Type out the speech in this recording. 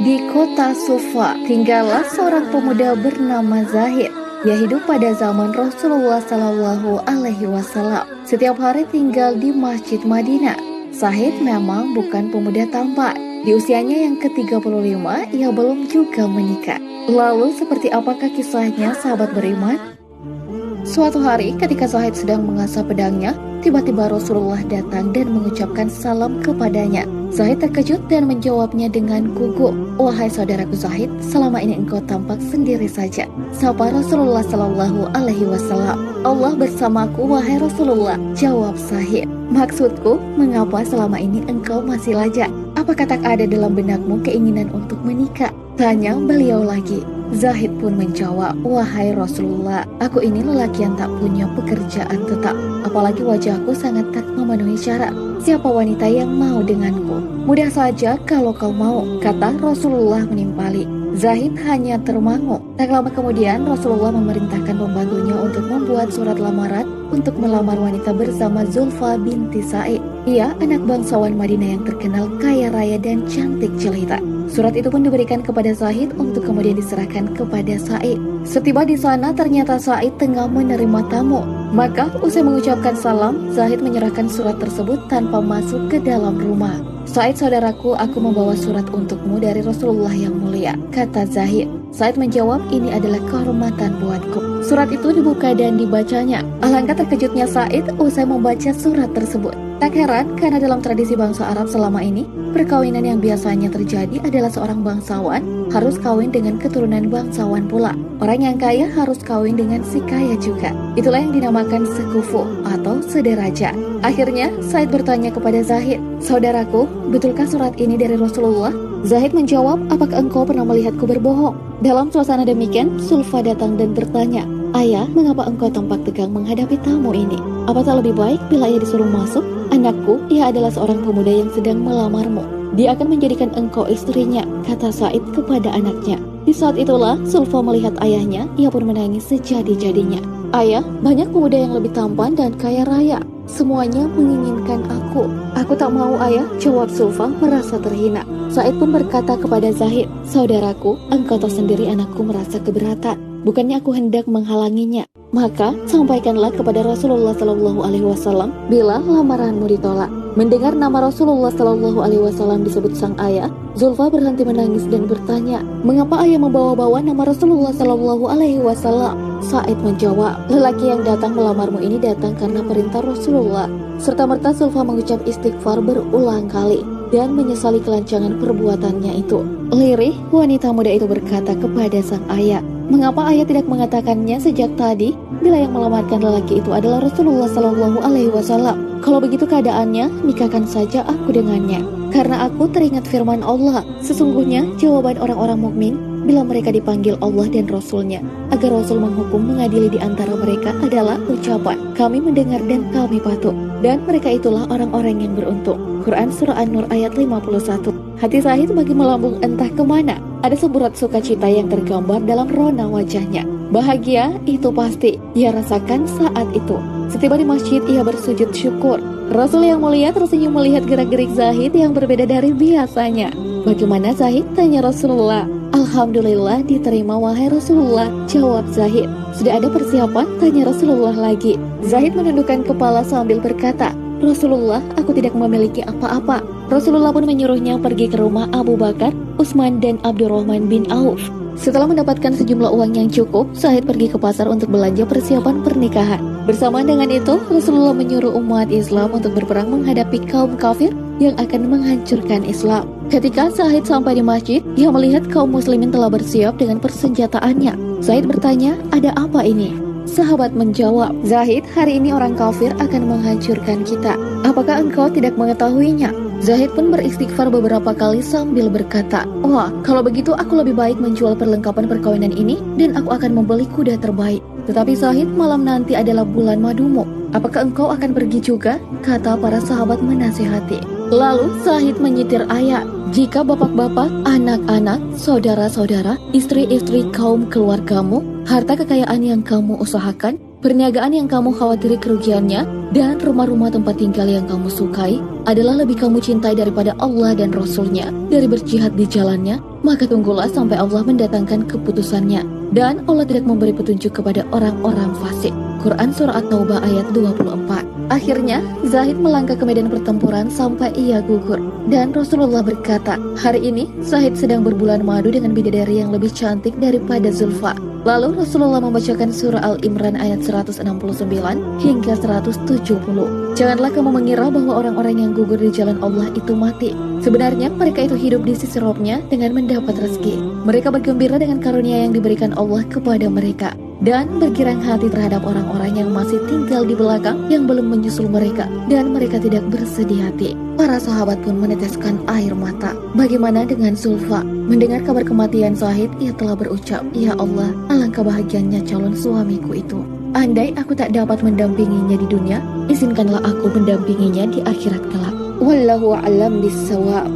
Di kota Sufa, tinggallah seorang pemuda bernama Zahid. Dia hidup pada zaman Rasulullah Shallallahu Alaihi Wasallam. Setiap hari tinggal di Masjid Madinah. Zahid memang bukan pemuda tampan. Di usianya yang ke-35, ia belum juga menikah. Lalu seperti apakah kisahnya, sahabat beriman? Suatu hari ketika Zahid sedang mengasah pedangnya, tiba-tiba Rasulullah datang dan mengucapkan salam kepadanya. Zahid terkejut dan menjawabnya dengan gugup, "Wahai saudaraku Zahid, selama ini engkau tampak sendiri saja." Sapa Rasulullah Shallallahu Alaihi Wasallam. "Allah bersamaku, wahai Rasulullah," jawab Zahid. "Maksudku, mengapa selama ini engkau masih lajang? Apakah tak ada dalam benakmu keinginan untuk menikah?" Tanya beliau lagi. Zahid pun menjawab, "Wahai Rasulullah, aku ini lelaki yang tak punya pekerjaan tetap. Apalagi wajahku sangat tak memenuhi syarat. Siapa wanita yang mau denganku? Mudah saja kalau kau mau," kata Rasulullah menimpali. Zahid hanya termangu. Tak lama kemudian Rasulullah memerintahkan pembantunya untuk membuat surat lamaran untuk melamar wanita bersama Zulfa binti Sa'id. Ia anak bangsawan Madinah yang terkenal kaya raya dan cantik jelita. Surat itu pun diberikan kepada Zahid untuk kemudian diserahkan kepada Sa'id. Setiba di sana ternyata Sa'id tengah menerima tamu. Maka usai mengucapkan salam, Zahid menyerahkan surat tersebut tanpa masuk ke dalam rumah. "Sa'id saudaraku, aku membawa surat untukmu dari Rasulullah yang mulia," kata Zahid. Sa'id menjawab, "Ini adalah kehormatan buatku." Surat itu dibuka dan dibacanya. Alangkah terkejutnya Sa'id usai membaca surat tersebut. Tak heran karena dalam tradisi bangsa Arab selama ini, perkawinan yang biasanya terjadi adalah seorang bangsawan harus kawin dengan keturunan bangsawan pula. Orang yang kaya harus kawin dengan si kaya juga. Itulah yang dinamakan sekufu atau sederajat. Akhirnya Sa'id bertanya kepada Zahid, "Saudaraku, betulkah surat ini dari Rasulullah?" Zahid menjawab, "Apakah engkau pernah melihatku berbohong?" Dalam suasana demikian, Zulfa datang dan bertanya, "Ayah, mengapa engkau tampak tegang menghadapi tamu ini? Apa tak lebih baik bila ia disuruh masuk? Anakku, ia adalah seorang pemuda yang sedang melamarmu. Dia akan menjadikan engkau istrinya," kata Sa'id kepada anaknya. Di saat itulah Zulfa melihat ayahnya, ia pun menangis sejadi-jadinya. "Ayah, banyak pemuda yang lebih tampan dan kaya raya. Semuanya menginginkan aku." "Aku tak mau, ayah," jawab Zulfa merasa terhina. Sa'id pun berkata kepada Zahid, "Saudaraku, engkau tahu sendiri anakku merasa keberatan. Bukannya aku hendak menghalanginya. Maka sampaikanlah kepada Rasulullah Shallallahu Alaihi Wasallam bila lamaranmu ditolak." Mendengar nama Rasulullah Shallallahu Alaihi Wasallam disebut sang ayah, Zulfa berhenti menangis dan bertanya, "Mengapa ayah membawa-bawa nama Rasulullah Shallallahu Alaihi Wasallam?" Sa'id menjawab, "Lelaki yang datang melamarmu ini datang karena perintah Rasulullah." Serta-merta Zulfa mengucap istighfar berulang kali dan menyesali kelancangan perbuatannya itu. Lirih, wanita muda itu berkata kepada sang ayah, "Mengapa ayah tidak mengatakannya sejak tadi bila yang melamarkan lelaki itu adalah Rasulullah Shallallahu Alaihi Wasallam? Kalau begitu keadaannya, nikahkan saja aku dengannya. Karena aku teringat firman Allah, sesungguhnya jawaban orang-orang mukmin bila mereka dipanggil Allah dan Rasulnya agar Rasul menghukum mengadili di antara mereka adalah ucapan, 'Kami mendengar dan kami patuh.' Dan mereka itulah orang-orang yang beruntung." Quran Surah An-Nur ayat 51. Hati Zahid makin melambung entah kemana. Ada semburat sukacita yang tergambar dalam rona wajahnya. Bahagia itu pasti ia rasakan saat itu. Setiba di masjid, ia bersujud syukur. Rasul yang mulia tersenyum melihat gerak-gerik Zahid yang berbeda dari biasanya. "Bagaimana Zahid?" tanya Rasulullah. "Alhamdulillah diterima, wahai Rasulullah," jawab Zahid. "Sudah ada persiapan?" tanya Rasulullah lagi. Zahid menundukkan kepala sambil berkata, "Rasulullah, aku tidak memiliki apa-apa." Rasulullah pun menyuruhnya pergi ke rumah Abu Bakar, Utsman dan Abdurrahman bin Auf. Setelah mendapatkan sejumlah uang yang cukup, Zahid pergi ke pasar untuk belanja persiapan pernikahan. Bersamaan dengan itu, Rasulullah menyuruh umat Islam untuk berperang menghadapi kaum kafir yang akan menghancurkan Islam. Ketika Zahid sampai di masjid, ia melihat kaum muslimin telah bersiap dengan persenjataannya. Zahid bertanya, "Ada apa ini?" Sahabat menjawab, "Zahid, hari ini orang kafir akan menghancurkan kita. Apakah engkau tidak mengetahuinya?" Zahid pun beristighfar beberapa kali sambil berkata, "Wah, kalau begitu aku lebih baik menjual perlengkapan perkawinan ini dan aku akan membeli kuda terbaik. Tetapi Zahid, malam nanti adalah bulan madumu. Apakah engkau akan pergi juga?" kata para sahabat menasihati. Lalu Zahid menyitir ayat, "Jika bapak-bapak, anak-anak, saudara-saudara, istri-istri kaum keluargamu, harta kekayaan yang kamu usahakan, Perniagaan yang kamu khawatiri kerugiannya dan rumah-rumah tempat tinggal yang kamu sukai adalah lebih kamu cintai daripada Allah dan Rasul-Nya dari berjihad di jalannya, maka tunggulah sampai Allah mendatangkan keputusannya. Dan Allah tidak memberi petunjuk kepada orang-orang fasik. Quran Surah At-Taubah ayat 24. Akhirnya, Zahid melangkah ke medan pertempuran sampai ia gugur. Dan Rasulullah berkata, hari ini Zahid sedang berbulan madu dengan bidadari yang lebih cantik daripada Zulfa. Lalu Rasulullah membacakan surah Al-Imran ayat 169 hingga 170. Janganlah kamu mengira bahwa orang-orang yang gugur di jalan Allah itu mati. Sebenarnya mereka itu hidup di sisi Rabb-Nya dengan mendapat rezeki. Mereka bergembira dengan karunia yang diberikan Allah kepada mereka dan bergirang hati terhadap orang-orang yang masih tinggal di belakang yang belum menyusul mereka, dan mereka tidak bersedih hati. Para sahabat pun meneteskan air mata. Bagaimana dengan Zulfa? Mendengar kabar kematian Zahid, ia telah berucap, "Ya Allah, alangkah bahagianya calon suamiku itu. Andai aku tak dapat mendampinginya di dunia, izinkanlah aku mendampinginya di akhirat kelak." Wallahu a'lam bishawab.